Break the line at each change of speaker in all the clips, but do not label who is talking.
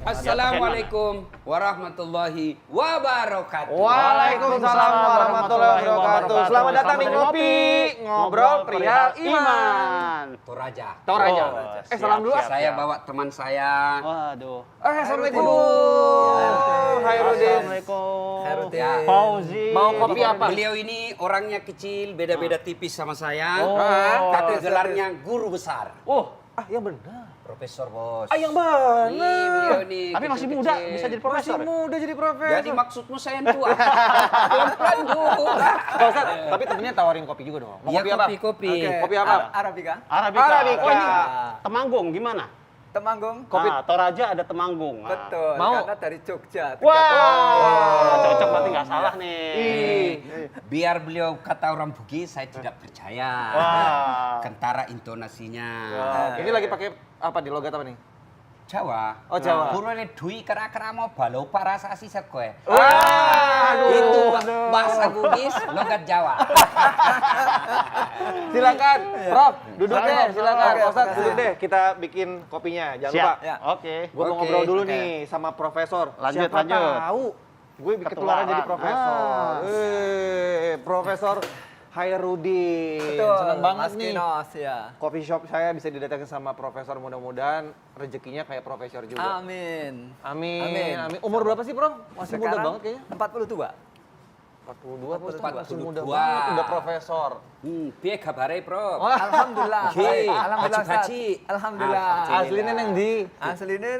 Assalamualaikum warahmatullahi wabarakatuh.
Waalaikumsalam warahmatullahi wabarakatuh. Selamat datang di Ngopi Ngobrol Perihal Iman.
Toraja.
Salam dulu.
Saya bawa teman saya.
Waduh.
Assalamualaikum.
Hairudin.
Hairudin.
Ya.
Fauzi.
Mau kopi apa?
Beliau ini orangnya kecil, beda-beda tipis sama saya.
Oh.
Tapi gelarnya guru besar.
Yang benar.
Profesor, Bos.
Yang benar.
Ih, beliau ini
Tapi masih
kecil-kecil.
muda, bisa jadi profesor.
Masih muda jadi profesor.
Jadi maksudmu saya yang tua. Pelan-pelan dulu.
Pak Ustadz, tapi temennya tawarin kopi juga dong. Mau
Iya,
kopi apa?
kopi.
Kopi apa?
Arabica.
Arabica.
Arabica.
Oh ini Temanggung gimana?
Temanggung.
Kopi Toraja ada Temanggung. Ah.
Betul.
Mau?
Karena dari Jogja.
Wah, cocok berarti nggak salah nih.
Biar beliau kata orang Bugis, saya tidak percaya.
Wah.
Kentara intonasinya.
Ini lagi pakai apa di logat apa nih?
Jawa.
Oh, Jawa.
Kurone dui kera-kera mau balau para sasi sekoe.
Aduh.
Itu bahasa Bugis, logat Jawa.
Silakan, Prof. Duduk deh, silakan.
Oke,
Pak Ustadz,
makasih.
duduk deh. Kita bikin kopinya. Jangan
Siap.
lupa.
Ya.
Oke.
Gue mau
Oke,
ngobrol dulu
oke.
nih sama profesor.
Lanjut,
Siapa
lanjut.
tahu gue ketularan jadi profesor.
Ah.
Profesor Hairudin.
Betul.
Senang banget
Mas
nih.
Kinos, ya.
Coffee shop saya bisa didatangin sama profesor, mudah-mudahan rezekinya kayak profesor juga.
Amin.
Amin. Umur berapa sih, Prof? Masih muda
Sekarang
banget kayaknya.
42.
42, Pak Ustadz. Masih
42.
muda banget, udah profesor.
Piye kabare, Prof?
Alhamdulillah.
Oke.
Baik. Alhamdulillah.
Haji-haji.
Ustaz. Alhamdullah.
Aslinya neng di.
Aslinya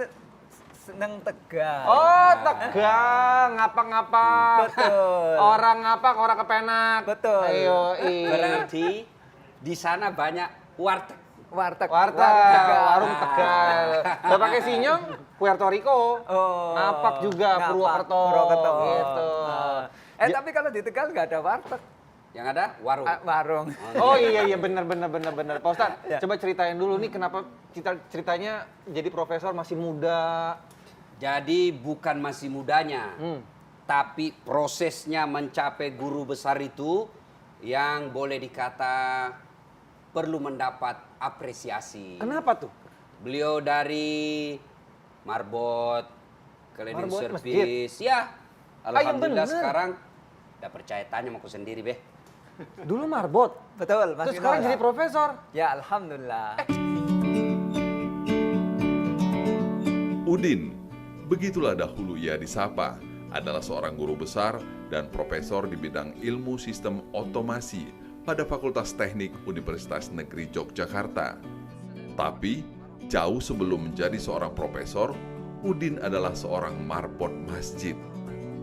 seneng Tegal.
Oh, Tegal, ngapa-ngapa.
Betul.
Orang ngapa, orang kepenak.
Betul.
Ayo,
Berarti di sana banyak warteg.
Warteg.
Warteg, warung Tegal. Gak pakai sinyong, Puerto Rico.
Oh.
Ngapak juga,
Ngapak,
Purwokerto.
Purwokerto.
Gitu.
Tapi kalau di Tegal nggak ada warteg.
Yang ada warung.
Warung.
Oh iya benar. Pak Ustadz,
Ya.
coba ceritain dulu nih kenapa ceritanya jadi profesor masih muda.
Jadi bukan masih mudanya,
Hmm.
tapi prosesnya mencapai guru besar itu yang boleh dikata perlu mendapat apresiasi.
Kenapa tuh?
Beliau dari marbot, cleaning
Marbot
service, ya.
yang
Alhamdulillah
bener.
sekarang udah percaya tanya sama aku sendiri, Beh.
Dulu marbot.
Betul, Mas
Terus sekarang
Kinos.
jadi profesor.
Ya, alhamdulillah.
Udin, begitulah dahulu ia disapa, adalah seorang guru besar dan profesor di bidang ilmu sistem otomasi pada Fakultas Teknik Universitas Negeri Yogyakarta. Tapi, jauh sebelum menjadi seorang profesor, Udin adalah seorang marbot masjid.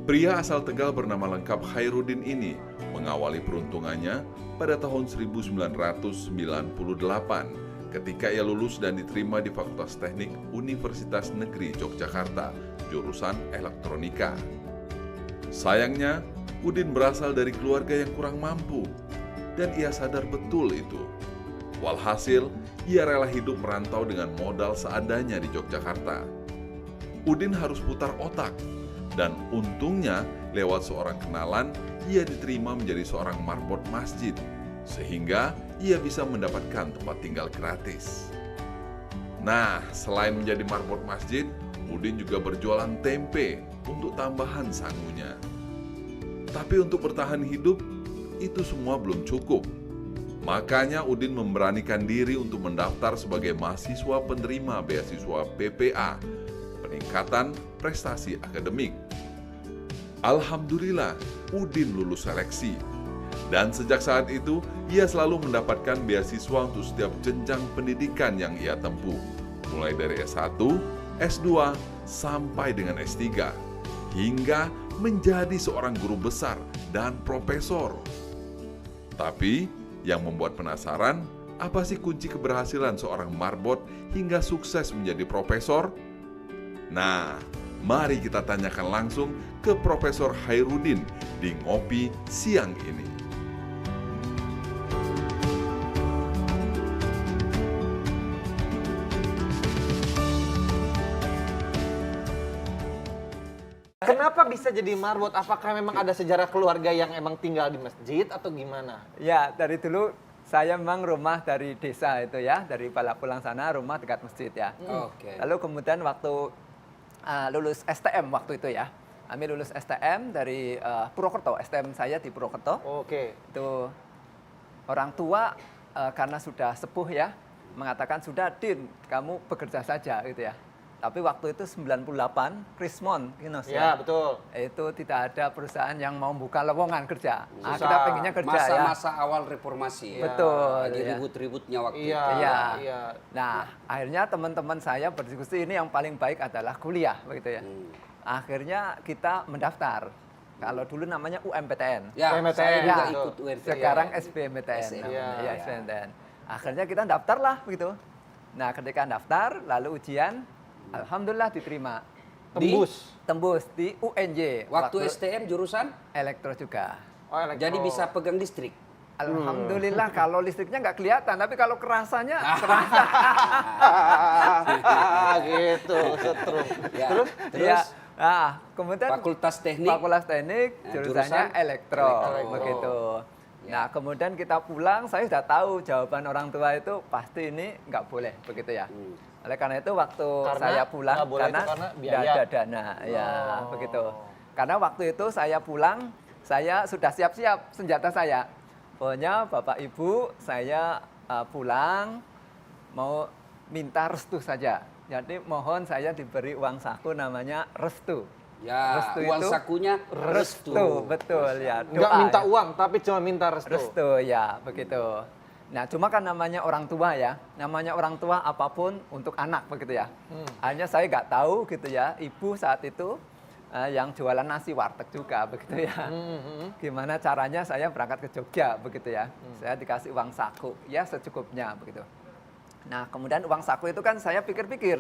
Pria asal Tegal bernama lengkap Hairudin ini mengawali peruntungannya pada tahun 1998 ketika ia lulus dan diterima di Fakultas Teknik Universitas Negeri Yogyakarta, jurusan elektronika. Sayangnya, Udin berasal dari keluarga yang kurang mampu, dan ia sadar betul itu. Walhasil, ia rela hidup merantau dengan modal seadanya di Yogyakarta. Udin harus putar otak, dan untungnya lewat seorang kenalan, ia diterima menjadi seorang marbot masjid, sehingga ia bisa mendapatkan tempat tinggal gratis. Nah, selain menjadi marbot masjid, Udin juga berjualan tempe untuk tambahan sangunya. Tapi untuk bertahan hidup, itu semua belum cukup. Makanya Udin memberanikan diri untuk mendaftar sebagai mahasiswa penerima beasiswa PPA, peningkatan prestasi akademik. Alhamdulillah, Udin lulus seleksi. Dan sejak saat itu, ia selalu mendapatkan beasiswa untuk setiap jenjang pendidikan yang ia tempuh, mulai dari S1, S2, sampai dengan S3, hingga menjadi seorang guru besar dan profesor. Tapi, yang membuat penasaran, apa sih kunci keberhasilan seorang marbot hingga sukses menjadi profesor? Nah, mari kita tanyakan langsung ke Profesor Hairudin di Ngopi Siang ini.
Kenapa bisa jadi marbot? Apakah memang ada sejarah keluarga yang emang tinggal di masjid atau gimana?
Ya, dari dulu saya memang rumah dari desa itu ya, dari Palapulang sana, rumah dekat masjid ya.
Oke.
Lalu kemudian waktu lulus STM waktu itu ya. Kami lulus STM dari Purwokerto, STM saya di Purwokerto.
Oke.
Itu orang tua karena sudah sepuh ya, mengatakan sudah Din, kamu bekerja saja gitu ya. Tapi waktu itu 98, Krismon, Kinos
Ya, betul.
itu tidak ada perusahaan yang mau buka lowongan kerja.
Susah.
Kita pengennya kerja ya.
Masa-masa awal reformasi.
Betul.
Lagi
ya.
ribut-ributnya waktu
Iya,
itu.
Iya.
iya.
Nah, akhirnya teman-teman saya berdiskusi ini yang paling baik adalah kuliah begitu ya. Akhirnya kita mendaftar. Kalau dulu namanya UMPTN.
Ya,
PMTN,
saya juga
betul.
ikut UMTN.
Sekarang SBMPTN.
SBMPTN.
namanya.
Iya.
Ya, SBMPTN. Akhirnya kita daftar lah begitu. Nah, ketika daftar lalu ujian, alhamdulillah diterima. Tembus di UNJ.
Waktu STM jurusan,
elektro juga.
Oh, elektro.
jadi bisa pegang listrik.
Alhamdulillah kalau listriknya nggak kelihatan, tapi kalau kerasanya kerasa.
gitu, setrum.
Ya.
Terus?
Terus
Ya. Nah, kemudian
Fakultas Teknik.
Fakultas Teknik
Nah,
jurusannya
jurusan
elektro,
elektro.
begitu.
Ya.
Nah, kemudian kita pulang, saya sudah tahu jawaban orang tua itu pasti ini nggak boleh, begitu ya. Oleh karena itu waktu
Karena
saya pulang
nggak boleh itu karena
nggak
biaya.
ada dana, ya begitu. Karena waktu itu saya pulang, saya sudah siap-siap senjata saya. Pokoknya Bapak Ibu, saya pulang mau minta restu saja. Jadi mohon saya diberi uang saku namanya restu.
Ya,
Restu
uang
itu
sakunya restu.
betul ya.
Nggak
Doa,
minta
ya.
uang, tapi cuma minta restu.
Restu ya, begitu. Nah, cuma kan namanya orang tua ya, namanya orang tua apapun untuk anak begitu ya. Hanya saya nggak tahu gitu ya, ibu saat itu yang jualan nasi warteg juga begitu ya. Gimana caranya saya berangkat ke Jogja begitu ya. Saya dikasih uang saku, ya secukupnya begitu. Nah, kemudian uang saku itu kan saya pikir-pikir,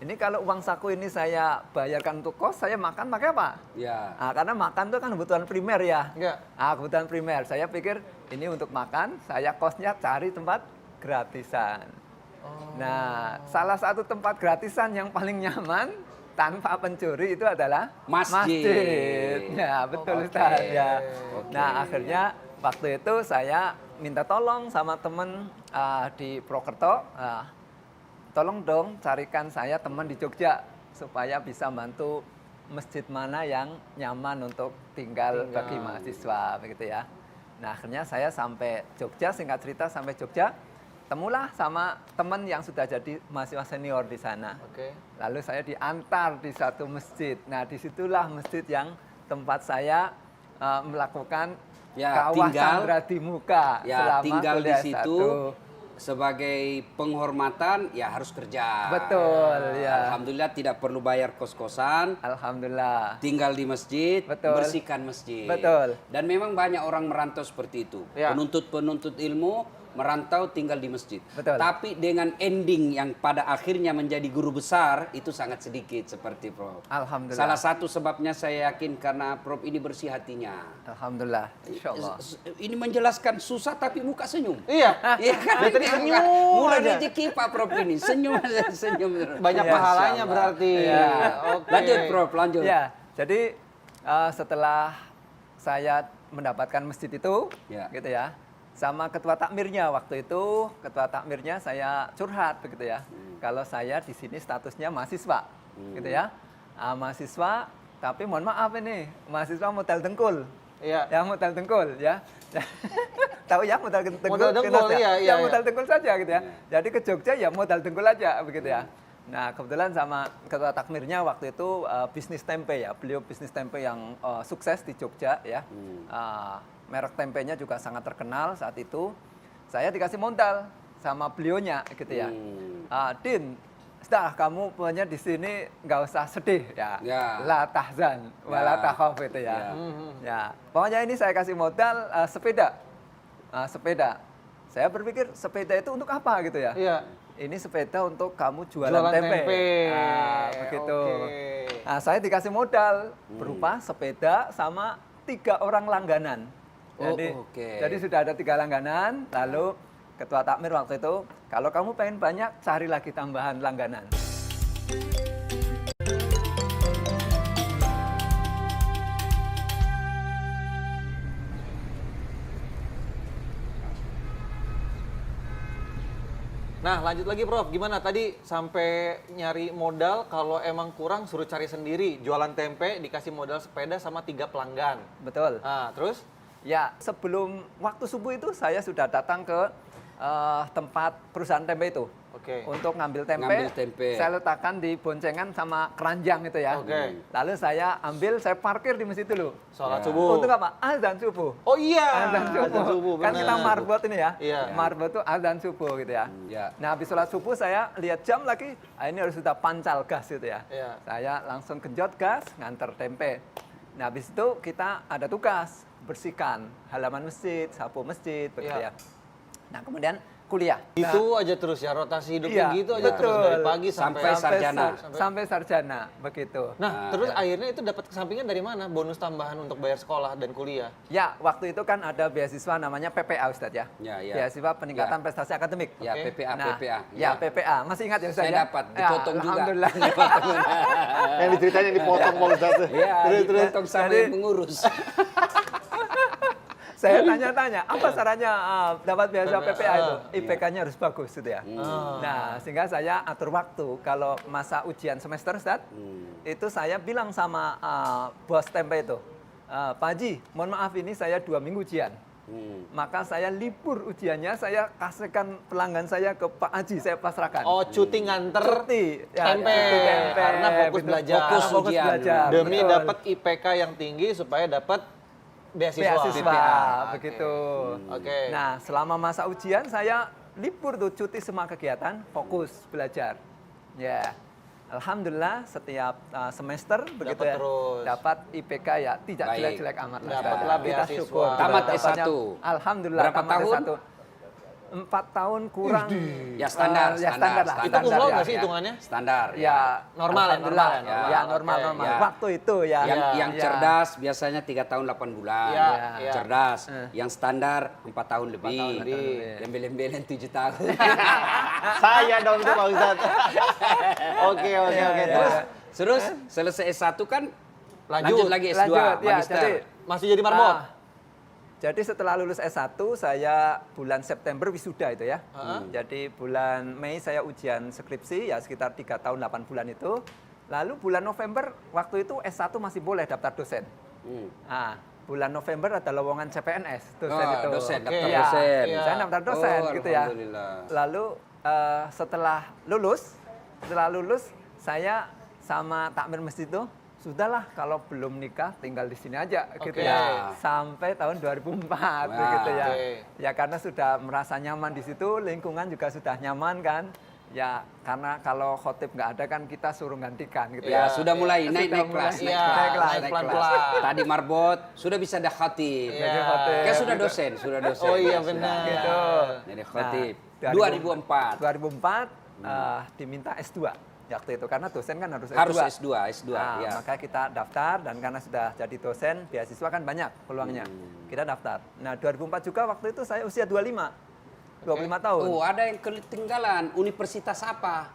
ini kalau uang saku ini saya bayarkan untuk kos, saya makan pakai apa?
Ya.
Nah, karena makan itu kan kebutuhan primer ya.
Iya.
Nah, kebutuhan primer. Saya pikir ini untuk makan, saya kosnya cari tempat gratisan. Nah, salah satu tempat gratisan yang paling nyaman tanpa pencuri itu adalah
Masjid.
Ya, betul Ustaz ya. Nah, akhirnya waktu itu saya minta tolong sama teman di Purwokerto, tolong dong carikan saya teman di Jogja supaya bisa bantu masjid mana yang nyaman untuk tinggal bagi mahasiswa begitu ya. Nah, akhirnya saya sampai Jogja, singkat cerita sampai Jogja, temulah sama teman yang sudah jadi mahasiswa senior di sana.
Oke.
Lalu saya diantar di satu masjid. Nah, disitulah masjid yang tempat saya melakukan
Ya,
kawah
tinggal.
Sandra di muka
Ya,
selama
tinggal di
kuliah
situ
satu.
sebagai penghormatan ya harus kerja.
Betul, ya.
Alhamdulillah tidak perlu bayar kos-kosan,
Alhamdulillah.
tinggal di masjid,
Betul.
bersihkan masjid.
Betul.
Dan memang banyak orang merantau seperti itu.
Ya.
Penuntut-penuntut ilmu merantau tinggal di masjid.
Betul.
Tapi dengan ending yang pada akhirnya menjadi guru besar itu sangat sedikit seperti Prof.
Alhamdulillah.
Salah satu sebabnya saya yakin karena Prof ini bersih hatinya.
Alhamdulillah. Insyaallah.
Ini menjelaskan susah tapi muka senyum.
Iya.
Iya kan?
Dia tadi
Ini
senyum
Mulai
aja.
rezeki Pak Prof ini. Senyum senyum terus.
Banyak
Ya,
pahalanya
Insya Allah.
berarti.
Ya.
Oke.
Lanjut Prof, lanjut.
Ya, jadi setelah saya mendapatkan masjid itu,
Ya.
gitu ya, sama ketua takmirnya waktu itu, ketua takmirnya saya curhat begitu ya. Kalau saya di sini statusnya mahasiswa, gitu ya. Mahasiswa, tapi mohon maaf ini, mahasiswa modal dengkul.
Iya.
Ya modal dengkul ya. Tahu ya modal dengkul.
Modal dengkul,
Kinos ya?
iya, iya,
Ya
iya.
modal dengkul saja gitu ya. Jadi ke Jogja ya modal dengkul aja begitu ya. Nah, kebetulan sama ketua takmirnya waktu itu bisnis tempe ya. Beliau bisnis tempe yang sukses di Jogja ya. Merek tempenya juga sangat terkenal saat itu. Saya dikasih modal sama beliaunya gitu ya. Din, sudah kamu pokoknya di sini nggak usah sedih ya.
Ya.
La tahzan, wala takhaf gitu ya. Ya, pokoknya ini saya kasih modal sepeda. Sepeda. Saya berpikir sepeda itu untuk apa gitu ya?
Iya.
Ini sepeda untuk kamu jualan,
Jualan
tempe.
tempe.
Begitu.
Oke.
Nah, saya dikasih modal berupa sepeda sama 3 orang langganan.
Oh,
Jadi,
oke.
jadi sudah ada 3 langganan. Lalu ketua takmir waktu itu, kalau kamu pengen banyak, cari lagi tambahan langganan.
Nah, lanjut lagi Prof. Gimana tadi sampai nyari modal, kalau emang kurang suruh cari sendiri. Jualan tempe, dikasih modal sepeda sama 3 pelanggan.
Betul.
Nah, terus?
Ya, sebelum waktu subuh itu saya sudah datang ke tempat perusahaan tempe itu.
Oke.
Untuk ngambil tempe,
Ngambil tempe.
saya letakkan di boncengan sama keranjang itu ya.
Oke.
Lalu saya parkir di masjid dulu.
Sholat
Ya.
subuh.
Untuk apa? Azan subuh.
Oh iya.
Azan subuh. Kan
benar.
kita marbot ini ya.
Iya.
Marbot itu azan subuh gitu ya.
Ya.
Nah, habis sholat subuh saya lihat jam lagi, ini harus sudah pancal gas gitu ya.
Iya.
Saya langsung genjot gas, nganter tempe. Nah, habis itu kita ada tugas bersihkan halaman masjid, sapu masjid, begitu
Iya.
ya. Nah, kemudian kuliah.
Gitu aja terus ya, rotasi hidupnya
Iya,
gitu aja terus
betul.
dari pagi sampai
sarjana.
Sampai sarjana, begitu.
Nah, terus akhirnya itu dapat kesampingan dari mana? Bonus tambahan untuk bayar sekolah dan kuliah.
Ya, waktu itu kan ada beasiswa namanya PPA, Ustadz ya.
Ya, ya.
Beasiswa Peningkatan
Ya.
Prestasi Akademik.
Ya,
Oke.
PPA,
Nah,
PPA.
Ya, PPA. Masih ingat ya Ustadz?
Saya
ya?
dapat,
Ya,
dipotong juga.
Alhamdulillah.
Yang diceritain yang dipotong Pak Ustadz.
Iya,
Terus.
dipotong sama
Jadi-
yang mengurus.
Saya tanya-tanya, apa caranya dapat beasiswa PPA itu?
Iya.
IPK-nya harus bagus gitu ya. Nah, sehingga saya atur waktu. Kalau masa ujian semester, Ustadz, itu saya bilang sama bos tempe itu, Pak Haji, mohon maaf ini saya 2 minggu ujian. Maka saya libur ujiannya, saya kasihkan pelanggan saya ke Pak Haji, saya pasrahkan.
Oh, cuti nganter
Cuti. Ya,
tempe.
cuti tempe.
Karena fokus
Betul.
belajar.
Fokus
Fokus
ujian.
belajar.
Demi
betul.
dapat IPK yang tinggi supaya dapat beasiswa.
beasiswa,
Oke.
begitu.
Oke.
Nah, selama masa ujian saya libur tuh, cuti semua kegiatan, fokus belajar. Ya, alhamdulillah setiap semester begitu ya,
terus.
dapat IPK ya tidak
Baik.
jelek-jelek amat lah.
Dapatlah
Kita
beasiswa.
syukur.
Tamat
Dapatnya-
S1.
Alhamdulillah.
Berapa
tamat
tahun?
S1. 4 tahun kurang.
Ya standar,
ya standar lah.
Itu
standar
kumlot
ya.
nggak sih hitungannya?
Standar.
Ya,
Normal ya,
alhamdulillah.
normal ya,
Ya,
normal.
normal.
Oke, ya.
Waktu itu ya.
Yang
Ya.
cerdas biasanya 3 tahun 8 bulan.
Ya, ya.
Cerdas. Yang standar 4 tahun lebih.
tahun lebih.
Yang belen-belen 7 tahun.
Saya dong itu Pak Ustadz. Oke.
Terus selesai S1 kan
Lanjut.
lanjut lagi S2,
Lanjut, ya,
magister.
jadi
Masih jadi marbot?
Jadi setelah lulus S1 saya bulan September wisuda itu ya. Jadi bulan Mei saya ujian skripsi ya sekitar 3 tahun 8 bulan itu. Lalu bulan November waktu itu S1 masih boleh daftar dosen. Nah, bulan November ada lowongan CPNS dosen
Oh,
itu.
dosen,
Oke.
daftar
Iya,
dosen.
iya.
saya daftar dosen
Oh,
gitu ya.
alhamdulillah.
Lalu setelah lulus saya sama takmir masjid itu sudahlah kalau belum nikah tinggal di sini aja gitu
Oke.
ya. Sampai tahun 2004 gitu ya.
oke.
Ya karena sudah merasa nyaman di situ, lingkungan juga sudah nyaman kan. Ya karena kalau khotib nggak ada kan kita suruh gantikan gitu
Ya,
ya.
sudah mulai
Sudah
naik
mulai.
kelas,
Iya,
naik kelas.
naik pelan-pelan.
Tadi marbot, sudah bisa dah khatib.
Iya.
khotib.
Kan sudah dosen.
Oh iya
Sudah.
benar.
Gitu.
Jadi khatib.
Nah,
2004.
2004 diminta S2 waktu itu karena dosen kan harus S2.
Harus S2,
Nah,
ya.
maka kita daftar dan karena sudah jadi dosen, beasiswa kan banyak peluangnya. Kita daftar. Nah, 2004 juga waktu itu saya usia 25 tahun.
Oh, ada yang ketinggalan. Universitas apa?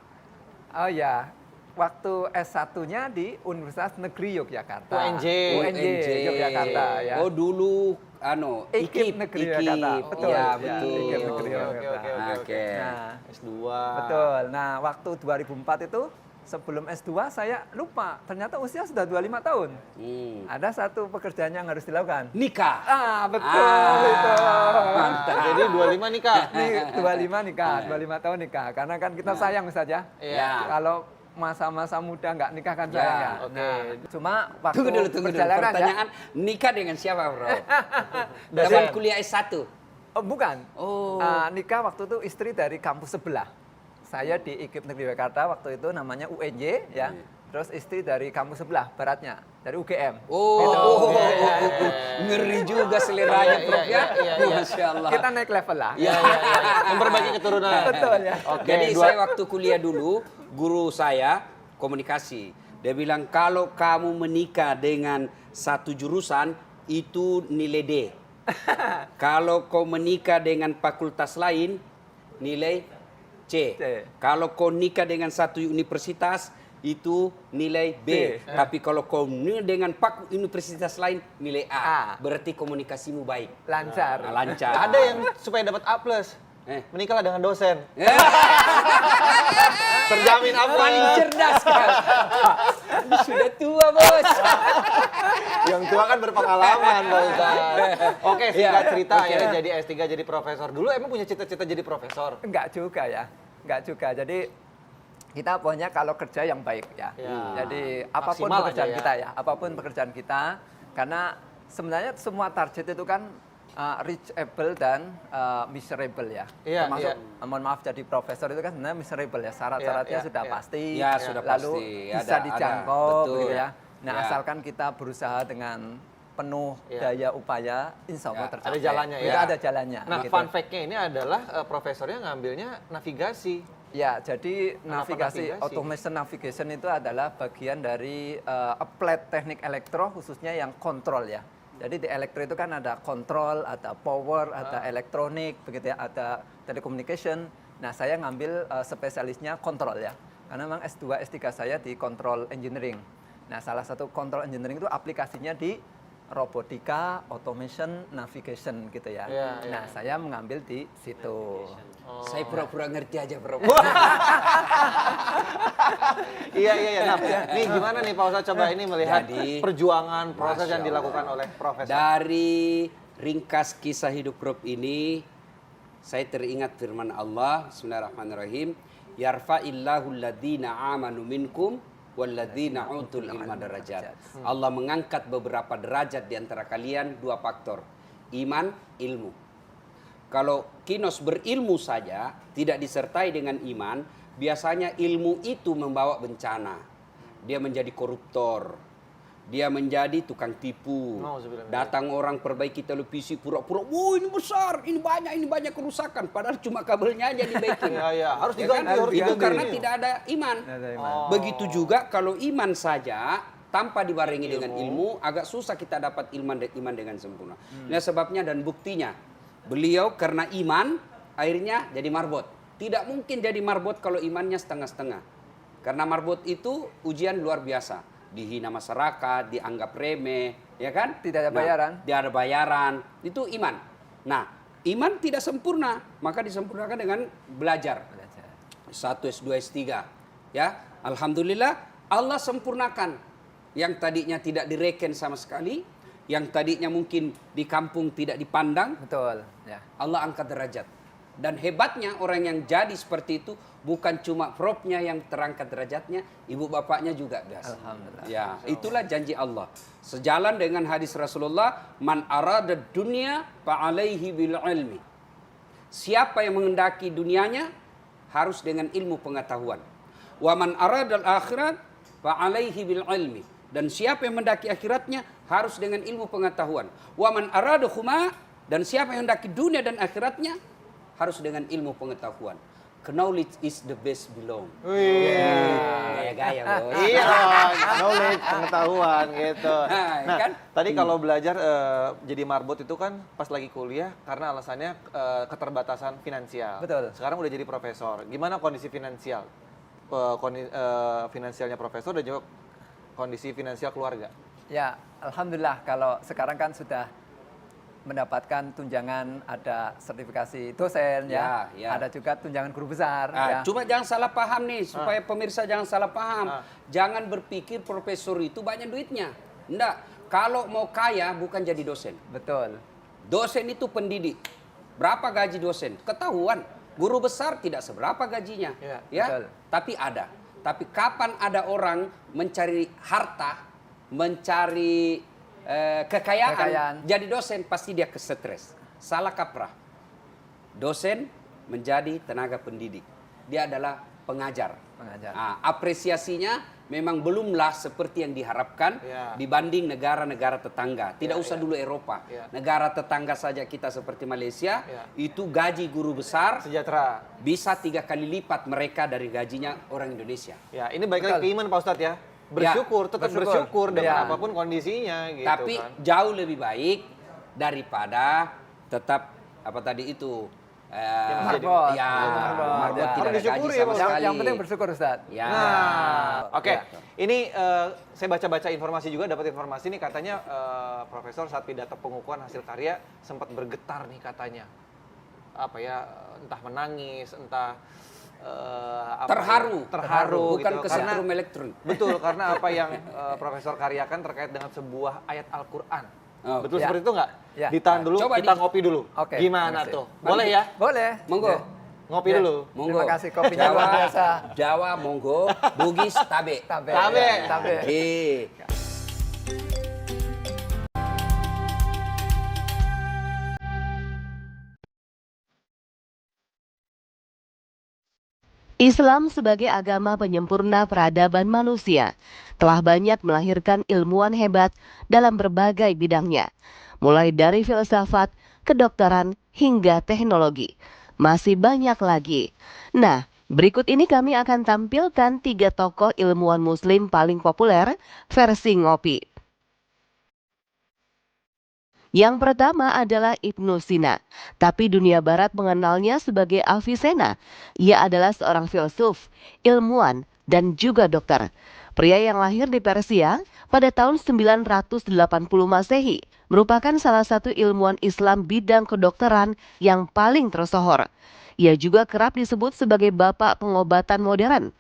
Oh ya, waktu S1-nya di Universitas Negeri Yogyakarta.
UNJ.
Yogyakarta ya.
Oh, dulu
IKIP Negeri Yogyakarta. Betul.
Iya,
Ya,
betul.
IKIP Negeri
Oke,
Yogyakarta.
Oke.
Nah,
S2.
betul. Nah, waktu 2004 itu sebelum S2 saya lupa, ternyata usia sudah 25 tahun. Ada satu pekerjaan yang harus dilakukan.
Nikah.
Betul itu.
Mantap.
Jadi 25 nikah.
Ini 25 nikah, 25 tahun nikah. Karena kan kita sayang Ustaz ya.
Iya.
Kalau masa-masa muda nggak nikah kan sayang ya.
oke.
Nah, cuma waktu
Tunggu dulu.
perjalanan ya.
Pertanyaan, nikah dengan siapa, Bro?
Dosen.
Zaman kuliah S1.
Oh, bukan.
Oh.
Nikah waktu itu istri dari kampus sebelah. Saya di IKIP Negeri Jakarta waktu itu namanya UNJ ya. Terus istri dari kampus sebelah baratnya dari UGM.
Oh,
Iya.
ngeri juga seleranya, Prof ya.
iya.
Masya Allah.
Kita naik level lah.
Iya. Memperbaiki keturunan.
Betul ya.
Oke,
Jadi
dua-
saya waktu kuliah dulu, guru saya komunikasi. Dia bilang kalau kamu menikah dengan satu jurusan itu nilai D. Kalau kau menikah dengan fakultas lain nilai C.
C.
Kalau kau nikah dengan satu universitas itu nilai B.
B.
Tapi kalau kau nikah dengan universitas lain nilai A.
A.
Berarti komunikasimu baik.
Lancar.
Lancar.
Ada yang supaya dapat A+. Menikahlah dengan dosen.
Eh,
Terjamin aman.
paling cerdas kan. Ini sudah tua, Bos.
Yang tua kan berpengalaman, Pak Ustadz. Oke, singkat
Iya,
cerita
oke.
akhirnya jadi S3 jadi profesor. Dulu emang punya cita-cita jadi profesor?
Enggak juga ya, enggak juga. Jadi kita pokoknya kalau kerja yang baik ya.
Ya.
Jadi apapun
Maksimal
pekerjaan
aja ya.
kita ya, apapun pekerjaan kita, karena sebenarnya semua target itu kan reachable dan miserable ya.
Iya,
Termasuk,
iya.
mohon maaf jadi profesor itu kan sebenarnya miserable ya. Syarat-syaratnya
Iya,
sudah
iya.
pasti,
Ya, sudah
lalu
pasti.
bisa
Ada,
dijangkau,
betul.
begitu ya. Nah,
Ya.
asalkan kita berusaha dengan penuh
Iya.
daya upaya, insya Allah
Ya,
tercapai.
ada jalannya ya.
Kita ada jalannya.
Nah,
gitu.
fun fact-nya ini adalah profesornya ngambilnya navigasi.
Ya, jadi
Kenapa
navigasi,
navigasi?
automation navigation itu adalah bagian dari applied teknik elektro, khususnya yang kontrol ya. Jadi di elektro itu kan ada kontrol, ada power, ada elektronik, begitu ya, ada telecommunication. Nah, saya ngambil spesialisnya kontrol ya. Karena memang S2, S3 saya di control engineering. Nah, salah satu control engineering itu aplikasinya di robotika, automation, navigation gitu ya.
Iya, iya.
Nah, saya mengambil di situ.
Saya pura-pura ngerti aja, Bro.
Iya. Nah, nih gimana nih Pak Ustadz coba ini melihat
Jadi,
perjuangan proses
Masya
yang dilakukan oleh profesor.
Dari ringkas kisah hidup Prof ini, saya teringat firman Allah, Bismillahirrahmanirrahim, yarfa'illahu alladhina amanu minkum walladzina utul ilma darajat. Allah mengangkat beberapa derajat di antara kalian, dua faktor, iman, ilmu. Kalau kinos berilmu saja tidak disertai dengan iman, biasanya ilmu itu membawa bencana. Dia menjadi koruptor, dia menjadi tukang tipu.
Nauzubillah.
Datang orang perbaiki televisi pura-pura, "Wah, ini besar, ini banyak kerusakan." Padahal cuma kabelnya aja dibaikin.
Iya, harus
Ya
diganti,
kan?
harus
Itu
diganti.
karena tidak ada iman.
Ada iman.
Begitu juga kalau iman saja tanpa dibarengi dengan ilmu, agak susah kita dapat iman dengan sempurna. Nah, sebabnya dan buktinya, beliau karena iman akhirnya jadi marbot. Tidak mungkin jadi marbot kalau imannya setengah-setengah. Karena marbot itu ujian luar biasa. Dihina masyarakat, dianggap remeh, ya kan?
Tidak ada bayaran.
Tidak ada bayaran. Itu iman. Nah, iman tidak sempurna, maka disempurnakan dengan belajar. S1, S2, S3. Ya, alhamdulillah Allah sempurnakan. Yang tadinya tidak direken sama sekali, yang tadinya mungkin di kampung tidak dipandang,
Betul, ya.
Allah angkat derajat. Dan hebatnya orang yang jadi seperti itu bukan cuma propnya yang terangkat derajatnya, ibu bapaknya juga biasa.
Alhamdulillah.
Ya, itulah janji Allah. Sejalan dengan hadis Rasulullah, man arada dunya fa'alaihi bil ilmi. Siapa yang menghendaki dunianya harus dengan ilmu pengetahuan. Wa man arada al akhirat fa'alaihi bil ilmi. Dan siapa yang mendaki akhiratnya harus dengan ilmu pengetahuan. Wa man arada huma, dan siapa yang mendaki dunia dan akhiratnya harus dengan ilmu pengetahuan. Knowledge is the best belong. Gaya-gaya, Bos.
Iya, knowledge, pengetahuan gitu.
Nah,
Nah,
kan?
tadi kalau belajar jadi marbot itu kan pas lagi kuliah karena alasannya keterbatasan finansial.
Betul.
Sekarang udah jadi profesor. Gimana kondisi finansial? Finansialnya profesor dan juga kondisi finansial keluarga.
Ya, alhamdulillah kalau sekarang kan sudah mendapatkan tunjangan, ada sertifikasi dosen ya,
Ya.
ada juga tunjangan guru besar ya.
Cuma jangan salah paham nih, supaya pemirsa jangan salah paham. Jangan berpikir profesor itu banyak duitnya. Enggak, kalau mau kaya bukan jadi dosen.
Betul.
Dosen itu pendidik. Berapa gaji dosen? Ketahuan. Guru besar tidak seberapa gajinya.
Iya,
Ya,
betul.
tapi ada. Tapi kapan ada orang mencari harta, mencari kekayaan, jadi dosen, pasti dia kesetres. Salah kaprah. Dosen menjadi tenaga pendidik. Dia adalah pengajar.
Pengajar.
Nah, apresiasinya memang belumlah seperti yang diharapkan
Ya.
dibanding negara-negara tetangga. Tidak
Ya,
usah
ya.
dulu Eropa.
Ya.
Negara tetangga saja kita seperti Malaysia,
Ya.
itu gaji guru besar
Sejahtera.
bisa 3 kali lipat mereka dari gajinya orang Indonesia.
Ya, ini balik lagi
Betul.
ke iman Pak Ustadz ya. Bersyukur, tetap
bersyukur.
bersyukur dengan
Ya.
apapun kondisinya gitu
Tapi
kan.
jauh lebih baik daripada tetap apa tadi itu
Marbot.
ya,
Marbot.
marbot
Ya.
tidak
Harus
ada gaji
disyukuri ya,
sama
Pak Ustadz.
sekali.
Yang penting bersyukur Ustaz.
Ya.
Nah, oke.
Ya.
Ini saya baca-baca informasi juga, dapat informasi nih katanya Profesor saat pidato pengukuhan hasil karya sempat bergetar nih katanya. apa ya, entah menangis, entah
Terharu.
terharu
Bukan
gitu.
kesetrum elektron.
Betul, karena apa yang Profesor karyakan terkait dengan sebuah ayat Al-Quran.
Oh.
Betul
Ya.
seperti itu nggak?
Ya.
Ditahan dulu,
Coba
kita
nih.
ngopi dulu.
Oke,
Gimana
makasih.
tuh? Boleh ya?
Boleh.
Monggo.
Ya.
Ngopi
Ya.
dulu.
Monggo.
Terima kasih, kopinya luar biasa.
Jawa monggo, Bugis tabe.
Tabe.
Tabe.
Ya, tabe.
Oke.
Islam sebagai agama penyempurna peradaban manusia telah banyak melahirkan ilmuwan hebat dalam berbagai bidangnya, mulai dari filsafat, kedokteran, hingga teknologi. Masih banyak lagi. Nah, berikut ini kami akan tampilkan 3 tokoh ilmuwan muslim paling populer versi ngopi. Yang pertama adalah Ibnu Sina, tapi dunia barat mengenalnya sebagai Avicenna. Ia adalah seorang filsuf, ilmuwan, dan juga dokter. Pria yang lahir di Persia pada tahun 980 Masehi, merupakan salah satu ilmuwan Islam bidang kedokteran yang paling tersohor. Ia juga kerap disebut sebagai bapak pengobatan modern.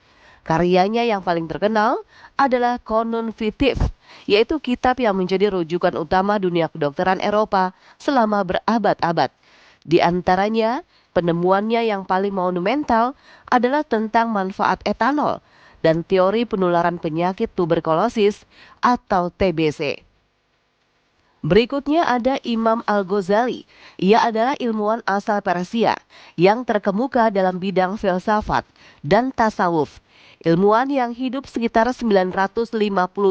Karyanya yang paling terkenal adalah Qanun Fitif, yaitu kitab yang menjadi rujukan utama dunia kedokteran Eropa selama berabad-abad. Di antaranya, penemuannya yang paling monumental adalah tentang manfaat etanol dan teori penularan penyakit tuberkulosis atau TBC. Berikutnya ada Imam Al-Ghazali. Ia adalah ilmuwan asal Persia yang terkemuka dalam bidang filsafat dan tasawuf. Ilmuwan yang hidup sekitar 950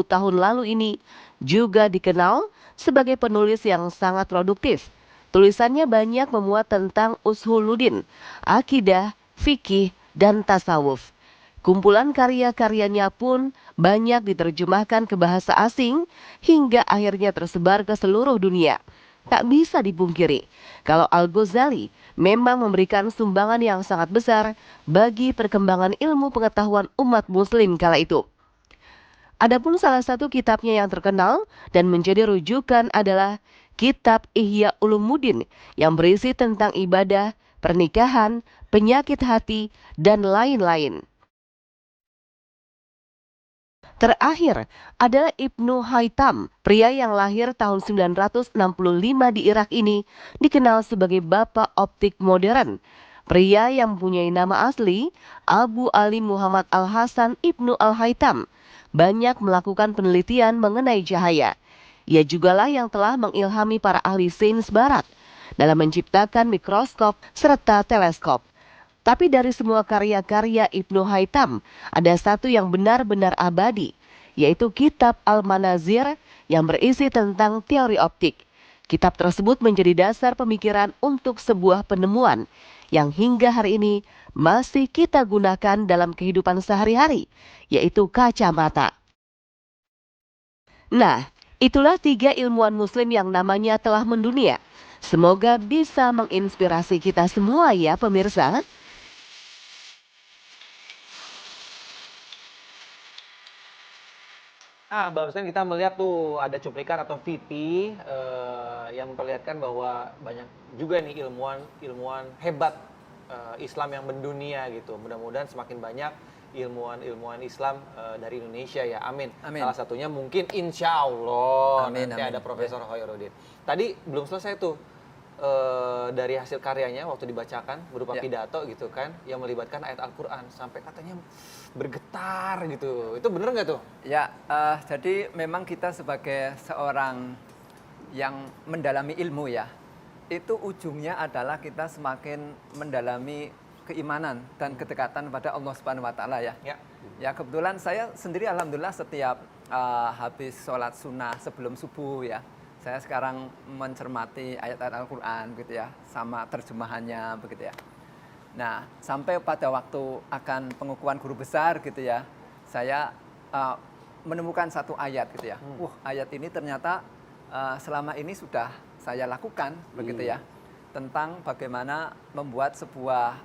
tahun lalu ini juga dikenal sebagai penulis yang sangat produktif. Tulisannya banyak memuat tentang usuluddin, akidah, fikih, dan tasawuf. Kumpulan karya-karyanya pun banyak diterjemahkan ke bahasa asing hingga akhirnya tersebar ke seluruh dunia. Tak bisa dipungkiri kalau Al-Ghazali memang memberikan sumbangan yang sangat besar bagi perkembangan ilmu pengetahuan umat muslim kala itu. Adapun salah satu kitabnya yang terkenal dan menjadi rujukan adalah Kitab Ihya Ulumuddin yang berisi tentang ibadah, pernikahan, penyakit hati, dan lain-lain. Terakhir adalah Ibnu Haytham, pria yang lahir tahun 965 di Irak ini dikenal sebagai bapak optik modern. Pria yang mempunyai nama asli Abu Ali Muhammad Al-Hasan Ibnu Al-Haytham banyak melakukan penelitian mengenai cahaya. Ia jugalah yang telah mengilhami para ahli sains barat dalam menciptakan mikroskop serta teleskop. Tapi dari semua karya-karya Ibnu Haytham, ada satu yang benar-benar abadi, yaitu kitab Al-Manazir yang berisi tentang teori optik. Kitab tersebut menjadi dasar pemikiran untuk sebuah penemuan yang hingga hari ini masih kita gunakan dalam kehidupan sehari-hari, yaitu kacamata. Nah, itulah 3 ilmuwan muslim yang namanya telah mendunia. Semoga bisa menginspirasi kita semua ya pemirsa.
Barusan kita melihat tuh ada cuplikan atau VT yang memperlihatkan bahwa banyak juga nih ilmuwan hebat Islam yang mendunia gitu. Mudah-mudahan semakin banyak ilmuwan Islam dari Indonesia ya. Amin.
Amin.
Salah satunya mungkin insya Allah
Amin,
nanti
amin.
ada Profesor Khairuddin. Tadi belum selesai tuh dari hasil karyanya waktu dibacakan berupa
Ya.
pidato gitu kan yang melibatkan ayat Al-Quran sampai katanya bergetar gitu. Itu bener nggak tuh?
Ya, jadi memang kita sebagai seorang yang mendalami ilmu ya, itu ujungnya adalah kita semakin mendalami keimanan dan kedekatan pada Allah Subhanahu wa taala ya.
Ya.
Ya, kebetulan saya sendiri alhamdulillah setiap habis sholat sunnah sebelum subuh ya, saya sekarang mencermati ayat-ayat Al-Quran gitu ya, sama terjemahannya begitu ya. Nah, sampai pada waktu akan pengukuhan guru besar gitu ya, saya menemukan satu ayat gitu ya. Ayat ini ternyata selama ini sudah saya lakukan begitu ya, tentang bagaimana membuat sebuah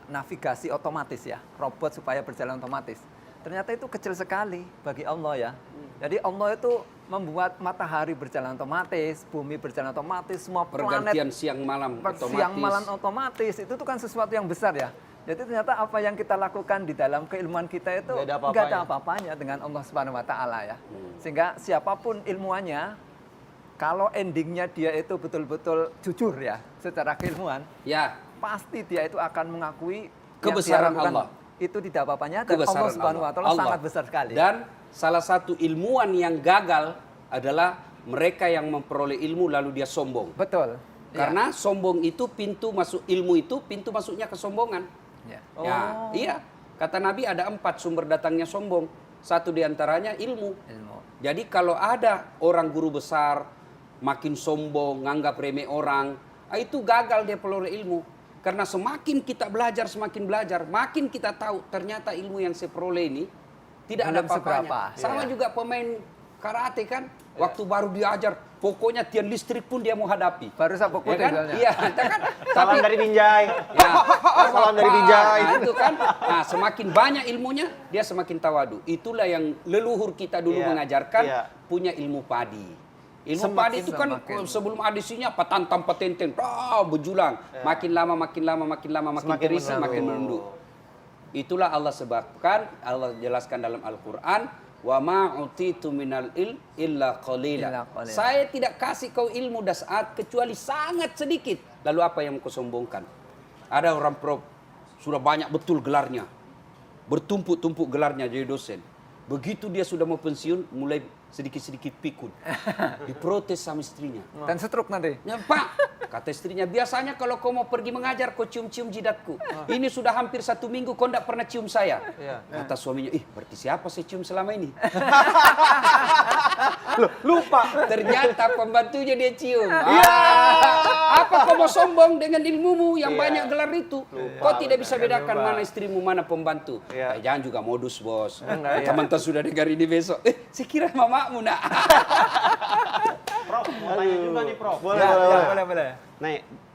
navigasi otomatis ya, robot supaya berjalan otomatis. ternyata itu kecil sekali bagi Allah ya. Jadi Allah itu membuat matahari berjalan otomatis, bumi berjalan otomatis, semua planet
Pergantian siang malam otomatis.
siang malam otomatis, itu tuh kan sesuatu yang besar ya. Jadi ternyata apa yang kita lakukan di dalam keilmuan kita itu nggak ada apa-apanya dengan Allah Subhanahu Wa Taala ya. Sehingga siapapun ilmuannya, kalau endingnya dia itu betul-betul jujur ya secara keilmuan,
Ya,
pasti dia itu akan mengakui yang
Kebesaran
dia lakukan
Allah.
itu tidak apa-apanya dan
kebesaran
Allah Subhanahu Wa Taala
Allah.
sangat besar sekali.
Dan salah satu ilmuwan yang gagal adalah mereka yang memperoleh ilmu lalu dia sombong.
Betul.
Karena sombong itu pintu masuk ilmu, itu pintu masuknya kesombongan.
Ya.
Ya, iya. Kata Nabi ada 4 sumber datangnya sombong. Satu diantaranya ilmu.
Ilmu.
Jadi kalau ada orang guru besar makin sombong, nganggap remeh orang, itu gagal dia peroleh ilmu. Karena semakin kita belajar, makin kita tahu ternyata ilmu yang saya peroleh ini tidak ada
Belum
apa-apanya.
seberapa,
Sama
ya.
juga pemain karate kan, waktu baru diajar, pokoknya tiang listrik pun dia mau hadapi.
Baru sapu
Ya
putih
kan?
soalnya.
Iya, kan?
Salam dari Binjai.
Ya,
Salam dari Binjai.
Nah, itu kan. Nah, semakin banyak ilmunya, dia semakin tawadu. Itulah yang leluhur kita dulu
Iya,
mengajarkan,
iya.
punya ilmu padi. Ilmu
Semakin-
padi itu kan
semakin.
sebelum ada isinya patantam patenten, berjulang. Makin lama makin terisi, makin menunduk. Itulah Allah sebabkan, Allah jelaskan dalam Al-Qur'an, wa ma utitu minal illa qalila.
Illa qalila.
Saya tidak kasih kau ilmu dasar kecuali sangat sedikit. Lalu apa yang kau sombongkan? Ada orang prof, sudah banyak betul gelarnya. Bertumpuk-tumpuk gelarnya jadi dosen. Begitu dia sudah mau pensiun, mulai sedikit-sedikit pikun. Diprotes sama istrinya.
Dan stroke nanti.
Ya, Pak, kata istrinya, biasanya kalau kau mau pergi mengajar, kau cium-cium jidatku. Ini sudah hampir 1 minggu, kau tidak pernah cium saya. Kata suaminya, berarti siapa saya cium selama ini?
Lupa.
Ternyata pembantunya dia cium. Apa kau mau sombong dengan ilmumu yang banyak gelar itu? Kau tidak bisa bedakan mana istrimu, mana pembantu.
Iya.
Jangan juga modus, bos. Teman-teman sudah dengar ini besok. Saya kira mamamu, nak.
Prof, mau tanya juga nih, Prof.
Boleh.
Nah,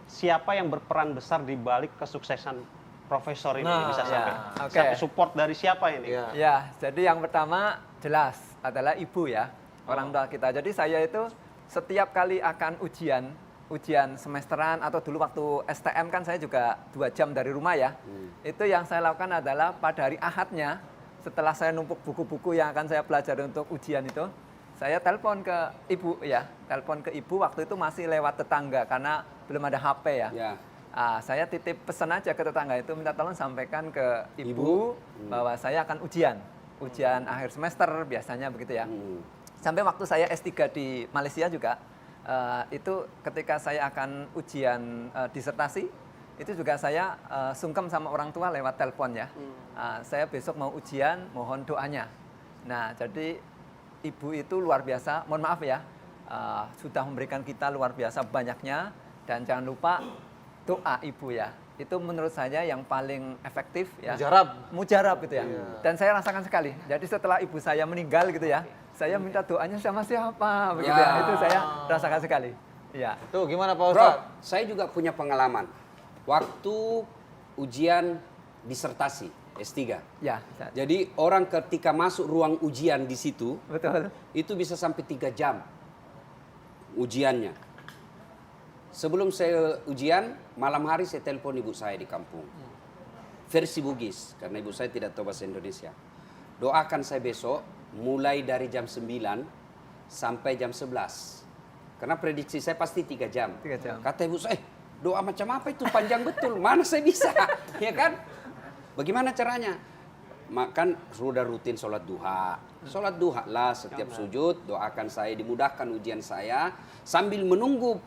siapa yang berperan besar di balik kesuksesan profesor ini bisa sampai?
oke.
Siapa support dari siapa ini?
Ya, jadi yang pertama jelas adalah ibu ya, orang tua kita. Jadi saya itu setiap kali akan ujian semesteran atau dulu waktu STM kan saya juga 2 jam dari rumah ya. Itu yang saya lakukan adalah pada hari Ahadnya, setelah saya numpuk buku-buku yang akan saya pelajari untuk ujian itu, saya telepon ke ibu ya. Telepon ke ibu waktu itu masih lewat tetangga karena belum ada HP ya.
Ya.
Saya titip pesan aja ke tetangga itu, minta tolong sampaikan ke ibu bahwa saya akan ujian akhir semester biasanya begitu ya. Sampai waktu saya S3 di Malaysia juga, itu ketika saya akan ujian disertasi, itu juga saya sungkem sama orang tua lewat telepon ya. Saya besok mau ujian, mohon doanya. Nah, jadi ibu itu luar biasa, mohon maaf ya, sudah memberikan kita luar biasa banyaknya, dan jangan lupa doa ibu ya. Itu menurut saya yang paling efektif ya. Mujarab gitu ya. Dan saya rasakan sekali. Jadi setelah ibu saya meninggal gitu ya, saya minta doanya sama siapa begitu ya. Itu saya rasakan sekali. Iya.
Tuh gimana Pak
Bro,
Ustadz?
saya juga punya pengalaman. Waktu ujian disertasi S3.
Ya,
Jadi orang ketika masuk ruang ujian di situ,
betul.
itu bisa sampai 3 jam ujiannya. Sebelum saya ujian, malam hari saya telepon ibu saya di kampung. Versi Bugis, karena ibu saya tidak tahu bahasa Indonesia. Doakan saya besok, mulai dari jam 9 sampai jam 11. Karena prediksi saya pasti 3 jam.
3 jam.
Kata ibu saya, doa macam apa itu? Panjang betul, mana saya bisa? Ya kan? Bagaimana caranya? Makan sudah rutin sholat duha. Sholat duha lah setiap sujud, doakan saya, dimudahkan ujian saya. Sambil menunggu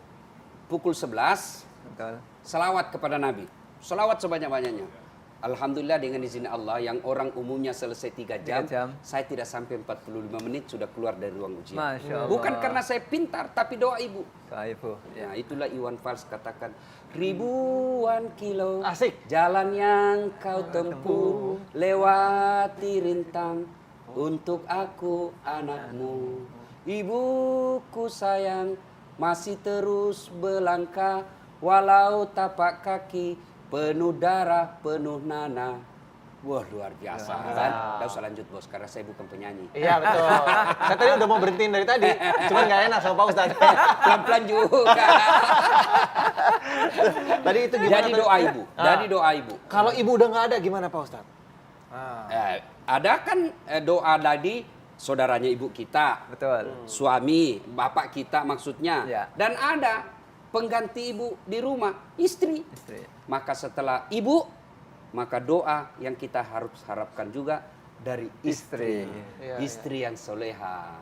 pukul 11,
Betul.
selawat kepada Nabi. Selawat sebanyak-banyaknya. Alhamdulillah dengan izin Allah yang orang umumnya selesai 3 jam,
3 jam.
saya tidak sampai 45 menit sudah keluar dari ruang ujian.
Masya Allah.
Bukan karena saya pintar, tapi doa ibu.
Doa ibu.
Ya, itulah Iwan Fals katakan, ribuan kilo
Asik.
jalan yang kau tempuh, lewati rintang untuk aku anakmu. Ibuku sayang, masih terus berlangkah, walau tapak kaki penuh darah, penuh nanah. Wah, luar biasa kan. Nggak usah lanjut bos, karena saya bukan penyanyi.
Iya betul. Saya tadi udah mau berhentiin dari tadi, cuman nggak enak sama Pak Ustadz.
Pelan-pelan juga.
Tadi itu gimana?
Jadi doa ibu, jadi doa ibu.
Kalau ibu udah nggak ada gimana Pak Ustadz?
Ada kan doa tadi saudaranya ibu kita,
Betul.
suami, bapak kita maksudnya.
Ya.
Dan ada pengganti ibu di rumah, istri.
Istri.
Maka setelah ibu, maka doa yang kita harus harapkan juga dari istri.
Iya,
Istri yang soleha.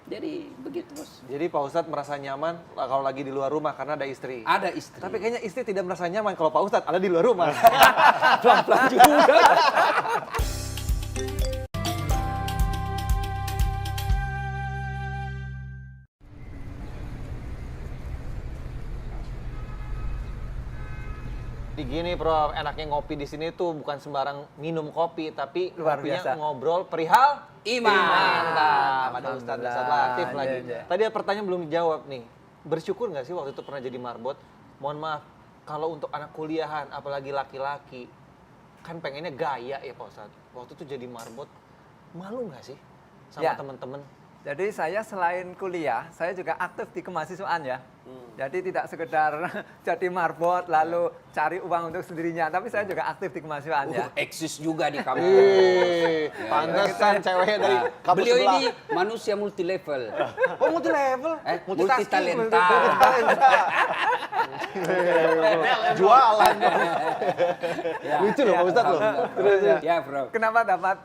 Jadi begitu bos.
Jadi Pak Ustadz merasa nyaman kalau lagi di luar rumah karena ada istri.
Ada istri.
Tapi kayaknya istri tidak merasa nyaman kalau Pak Ustadz ada di luar rumah.
pelan-pelan juga.
Di gini Prof, enaknya ngopi di sini tuh bukan sembarang minum kopi, tapi
Luar
ngopinya
biasa.
ngobrol perihal
Iman.
Mantap, ada Ustadz
Alhamdulillah.
Latif lagi.
Iya, iya.
Tadi ada pertanyaan belum dijawab nih. Bersyukur nggak sih waktu itu pernah jadi marbot? Mohon maaf, kalau untuk anak kuliahan, apalagi laki-laki, kan pengennya gaya ya Pak Ustadz. Waktu itu jadi marbot, malu nggak sih sama
Ya.
teman-teman?
Jadi saya selain kuliah, saya juga aktif di kemahasiswaan ya. Jadi tidak sekedar jadi marbot lalu cari uang untuk sendirinya, tapi saya juga aktif di kemahasiswaan ya.
Eksis juga di kampus.
Pantesan ceweknya dari kampus
Beliau
sebelah.
ini manusia multi level.
Oh multi level,
Multi talenta.
Jualan.
Ya.
Lucu loh Pak Ustadz loh.
Terus ya.
Ya, Bro.
Kenapa dapat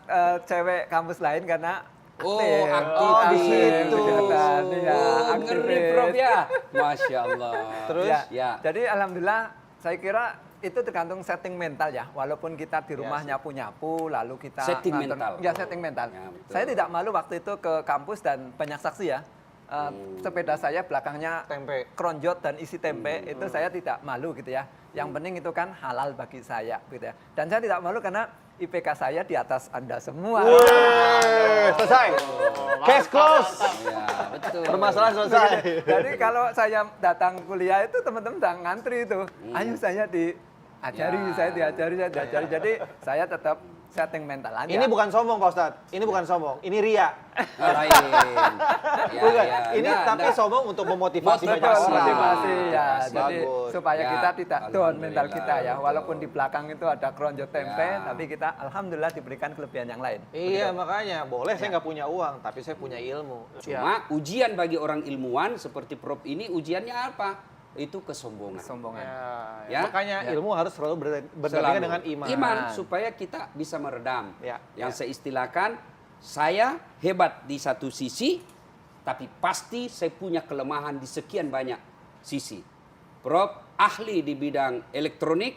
cewek kampus lain? Karena
Oh,
aktif.
aktif.
di situ.
Kegiatan, ya,
Oh, ngeri
aktivis.
Prof ya. Masya Allah.
Terus?
Ya.
Jadi alhamdulillah saya kira itu tergantung setting mental ya. Walaupun kita di rumah nyapu-nyapu, lalu kita
Setting
ngantor-
mental.
Ya setting mental.
Ya, betul.
Saya tidak malu waktu itu ke kampus dan banyak saksi ya. Sepeda saya belakangnya
Tempe.
keronjot dan isi tempe, itu saya tidak malu gitu ya. Yang penting itu kan halal bagi saya gitu ya. Dan saya tidak malu karena IPK saya di atas Anda semua.
Selesai. Case close.
Ya, betul.
Permasalahan selesai.
Jadi kalau saya datang kuliah itu teman-teman udah ngantri itu. Ayo saya diajari,
Ya.
saya diajari. Jadi saya tetap setting mental aja.
Ini bukan sombong Pak Ustadz. Ini bukan sombong. Ini ria.
Lain. Ya,
Bukan.
ya.
Ini
Enggak,
tapi
enggak.
sombong untuk memotivasi banyak
Motivasi.
orang.
motivasi ya.
Motivasi.
Jadi
Bagus.
supaya
Ya,
kita tidak down mental
alhamdulillah,
kita ya.
betul.
Walaupun di belakang itu ada keronjot tempe,
Ya.
tapi kita alhamdulillah diberikan kelebihan yang lain.
Iya makanya boleh saya nggak punya uang tapi saya punya ilmu.
Cuma ujian bagi orang ilmuwan seperti Prof ini ujiannya apa? Itu kesombongan.
Kesombongan.
Ya.
Makanya
Ya.
ilmu harus selalu berdampingan
Selalu.
dengan iman.
Iman supaya kita bisa meredam.
Ya,
Yang saya istilahkan, saya hebat di satu sisi, tapi pasti saya punya kelemahan di sekian banyak sisi. Prof ahli di bidang elektronik,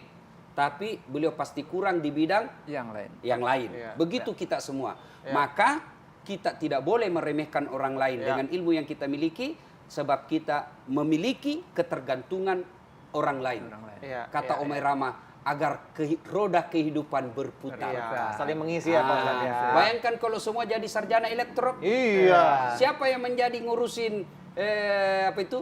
tapi beliau pasti kurang di bidang
Yang lain.
yang lain.
Ya,
Begitu kita semua.
Ya.
Maka kita tidak boleh meremehkan orang lain
Ya.
dengan ilmu yang kita miliki, sebab kita memiliki ketergantungan orang lain.
Orang lain.
Iya,
Kata
iya,
Omai Rama, agar roda kehidupan berputar.
Iya, saling mengisi ya Pak Ustadz ya.
Bayangkan kalau semua jadi sarjana elektro.
Iya.
Siapa yang menjadi ngurusin apa itu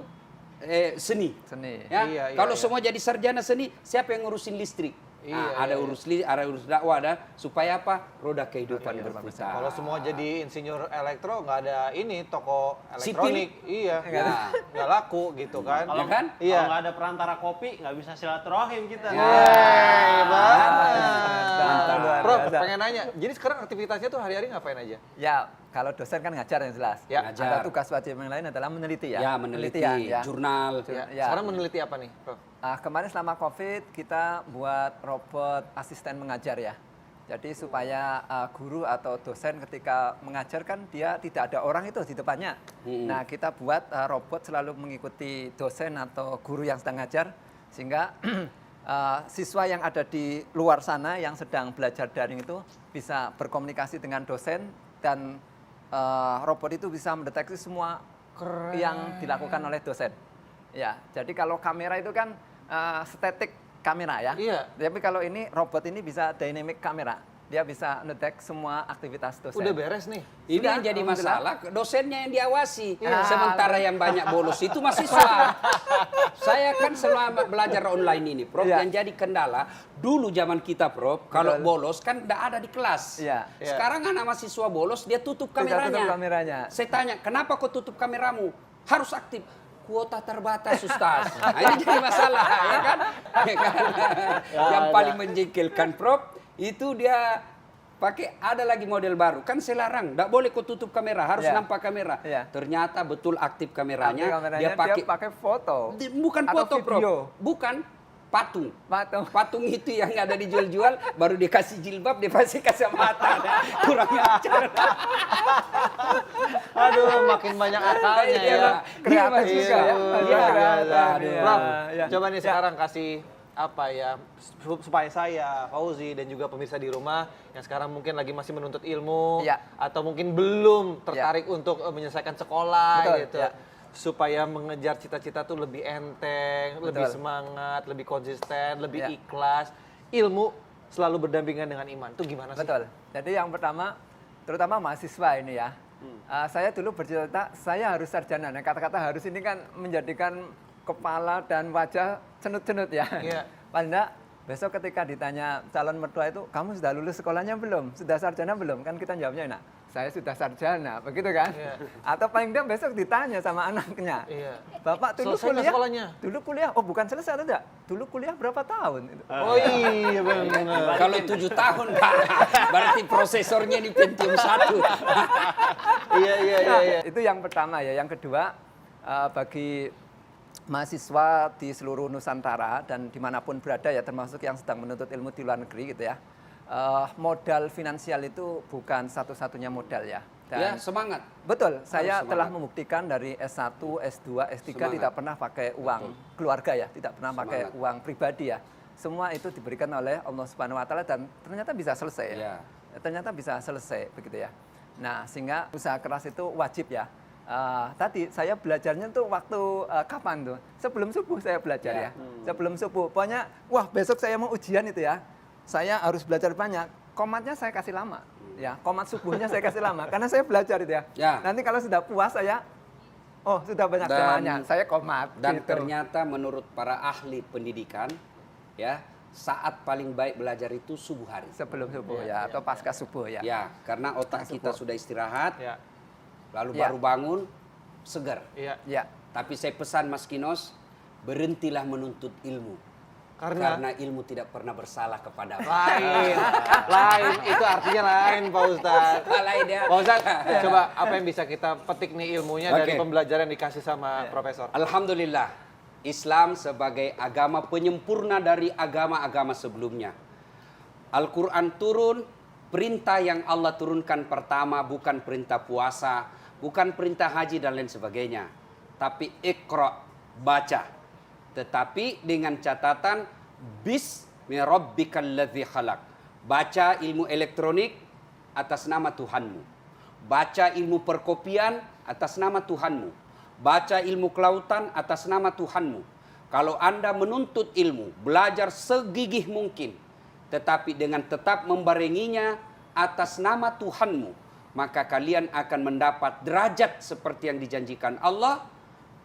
seni?
Seni.
Ya?
Iya, iya,
Kalau
iya.
semua jadi sarjana seni, siapa yang ngurusin listrik?
Iya,
Ada
iya,
ada urus dakwah, ada supaya apa? Roda kehidupan berputar.
Kalau semua jadi insinyur elektro nggak ada ini toko
Sipil?
elektronik, iya,
Ya.
nggak laku gitu kan?
Ya kan?
Iya.
Kalau nggak ada perantara kopi, nggak bisa silaturahim kita.
Mantap, luar
Prof,
biasa.
pengen nanya, jadi sekarang aktivitasnya tuh hari-hari ngapain aja?
Ya, kalau dosen kan ngajar yang jelas.
Ya,
ngajar.
Ada tugas wajib yang lain adalah meneliti ya.
Ya, meneliti,
Penelitian, ya.
jurnal.
Ya.
Ya.
Sekarang meneliti apa nih, Prof?
Kemarin selama COVID kita buat robot asisten mengajar ya. Jadi supaya guru atau dosen ketika mengajar kan dia tidak ada orang itu di depannya. Nah kita buat robot selalu mengikuti dosen atau guru yang sedang ngajar sehingga siswa yang ada di luar sana yang sedang belajar daring itu bisa berkomunikasi dengan dosen dan robot itu bisa mendeteksi semua yang dilakukan oleh dosen. Ya, jadi kalau kamera itu kan static kamera ya.
Iya.
Tapi kalau ini robot ini bisa dynamic kamera. dia bisa ngetek semua aktivitas dosen.
Udah beres nih.
Ini
Sudah,
yang jadi
alhamdulillah.
masalah, dosennya yang diawasi.
Ya.
Sementara yang banyak bolos itu mahasiswa. Saya kan selama belajar online ini, Prof,
Ya.
yang jadi kendala, dulu zaman kita, Prof, kalau bolos kan tidak ada di kelas.
Ya.
Sekarang anak mahasiswa bolos, dia tutup
Tidak
kameranya.
tutup kameranya.
Saya tanya, kenapa kau tutup kameramu? Harus aktif. Kuota terbatas, Ustaz. Nah, ini jadi masalah, ya kan? Ya kan? Yang paling menjengkelkan, Prof, itu dia pakai ada lagi model baru. Kan saya larang, tidak boleh kau tutup kamera, harus
Ya.
nampak kamera.
Ya.
Ternyata betul aktif kameranya.
Kameranya dia pakai foto.
Bukan
Atau
foto, Prof.
video.
Bukan patung.
Patung.
Patung itu yang ada dijual-jual, baru dikasih jilbab, dia pasti kacamata. Kurang ajar.
Aduh, makin banyak akalnya
Iya,
ya.
Kreatif
Iya,
juga ya.
iya,
Kreatif.
iya.
Prof,
Iya.
coba nih sekarang kasih apa ya supaya saya, Fauzi dan juga pemirsa di rumah yang sekarang mungkin lagi masih menuntut ilmu
Ya.
atau mungkin belum tertarik untuk menyelesaikan sekolah
Betul,
gitu.
ya.
Supaya mengejar cita-cita tuh lebih enteng, lebih
Betul.
semangat, lebih konsisten, lebih
Ya.
ikhlas. Ilmu selalu berdampingan dengan iman. Itu gimana sih?
Betul. Jadi yang pertama, terutama mahasiswa ini ya. Saya dulu bercita-cita saya harus sarjana. Nah, kata-kata harus ini kan menjadikan kepala dan wajah cenut-cenut ya.
Iya.
Padahal besok ketika ditanya calon mertua itu, kamu sudah lulus sekolahnya belum? Sudah sarjana belum? Kan kita jawabnya, nah, saya sudah sarjana, begitu kan?
Iya.
Atau paling dia besok ditanya sama anaknya,
Iya.
Bapak dulu
Selesai nggak
kuliah?
sekolahnya?
Dulu kuliah? Oh bukan selesai atau enggak? Dulu kuliah berapa tahun?
Oh iya benar.
Kalau 7 tahun, Pak, berarti prosesornya ini Pentium 1.
Iya iya iya
Nah,
iya.
itu yang pertama ya. Yang kedua, bagi mahasiswa di seluruh Nusantara dan dimanapun berada ya, termasuk yang sedang menuntut ilmu di luar negeri gitu ya, modal finansial itu bukan satu-satunya modal ya.
Ya, semangat.
Betul, saya
semangat.
telah membuktikan dari S1, S2, S3
Semangat.
tidak pernah pakai uang keluarga ya, tidak pernah pakai
Semangat.
uang pribadi ya. Semua itu diberikan oleh Allah Subhanahu wa taala dan ternyata bisa selesai ya.
Ya.
Ternyata bisa selesai begitu ya. Nah, sehingga usaha keras itu wajib ya. Tadi saya belajarnya tuh waktu kapan tuh? Sebelum subuh saya belajar ya. Sebelum subuh. Pokoknya wah, besok saya mau ujian itu ya. Saya harus belajar banyak. Komatnya saya kasih lama. Ya, komat subuhnya saya kasih lama karena saya belajar itu ya.
Ya.
Nanti kalau sudah puas saya sudah banyak
Dan-
temannya. Saya komat
Dan
gitu.
ternyata menurut para ahli pendidikan, ya, saat paling baik belajar itu subuh hari.
sebelum subuh ya, atau pasca subuh ya.
Ya, karena otak kita sudah istirahat,
Iya.
lalu
Ya.
baru bangun, segar.
Iya.
Ya.
Tapi saya pesan Mas Kinos, berhentilah menuntut ilmu.
Karena
ilmu tidak pernah bersalah kepada
lain, lain itu artinya lain Pak Ustadz.
Lain ya.
Pak Ustadz, coba apa yang bisa kita petik nih ilmunya dari
Oke.
pembelajaran yang dikasih sama Profesor?
Alhamdulillah, Islam sebagai agama penyempurna dari agama-agama sebelumnya. Al-Quran turun, perintah yang Allah turunkan pertama bukan perintah puasa, bukan perintah haji dan lain sebagainya. Tapi Iqra, baca. Tetapi dengan catatan, Bismi rabbikal ladzi khalaq. Baca ilmu elektronik atas nama Tuhanmu. Baca ilmu perkopian atas nama Tuhanmu. Baca ilmu kelautan atas nama Tuhanmu. Kalau Anda menuntut ilmu, belajar segigih mungkin, tetapi dengan tetap membarenginya atas nama Tuhanmu, maka kalian akan mendapat derajat seperti yang dijanjikan Allah,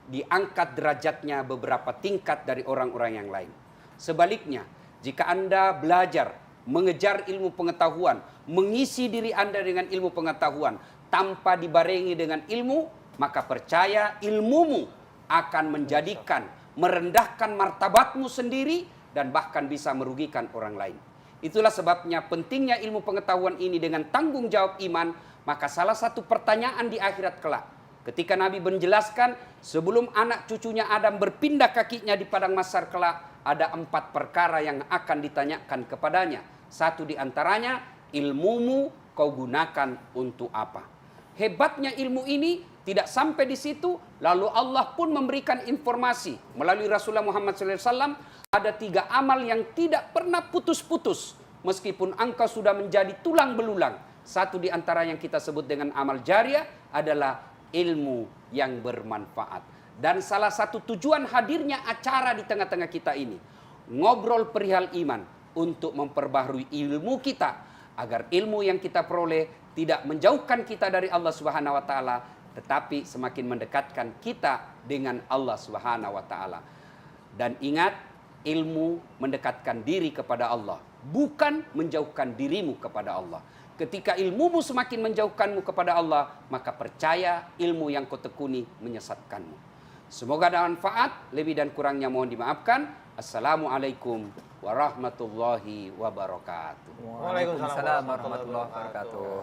diangkat derajatnya beberapa tingkat dari orang-orang yang lain. Sebaliknya, jika Anda belajar, mengejar ilmu pengetahuan, mengisi diri Anda dengan ilmu pengetahuan, tanpa dibarengi dengan ilmu, maka percaya ilmumu akan menjadikan, merendahkan martabatmu sendiri, dan bahkan bisa merugikan orang lain. Itulah sebabnya pentingnya ilmu pengetahuan ini dengan tanggung jawab iman, maka salah satu pertanyaan di akhirat kelak, ketika Nabi menjelaskan sebelum anak cucunya Adam berpindah kakinya di padang mahsyar kelak, ada 4 perkara yang akan ditanyakan kepadanya. Satu di antaranya, ilmumu kau gunakan untuk apa? Hebatnya ilmu ini tidak sampai di situ, lalu Allah pun memberikan informasi melalui Rasulullah Muhammad SAW, ada 3 amal yang tidak pernah putus-putus meskipun engkau sudah menjadi tulang belulang. Satu di antara yang kita sebut dengan amal jariah adalah ilmu yang bermanfaat. Dan salah satu tujuan hadirnya acara di tengah-tengah kita ini, ngobrol perihal iman, untuk memperbaharui ilmu kita agar ilmu yang kita peroleh tidak menjauhkan kita dari Allah Subhanahu wa taala, tetapi semakin mendekatkan kita dengan Allah Subhanahu wa taala. Dan ingat, ilmu mendekatkan diri kepada Allah, bukan menjauhkan dirimu kepada Allah. Ketika ilmumu semakin menjauhkanmu kepada Allah, maka percaya ilmu yang kau tekuni menyesatkanmu. Semoga ada manfaat, lebih dan kurangnya mohon dimaafkan. Assalamualaikum warahmatullahi wabarakatuh.
Waalaikumsalam
Waalaikumsalam warahmatullahi wabarakatuh.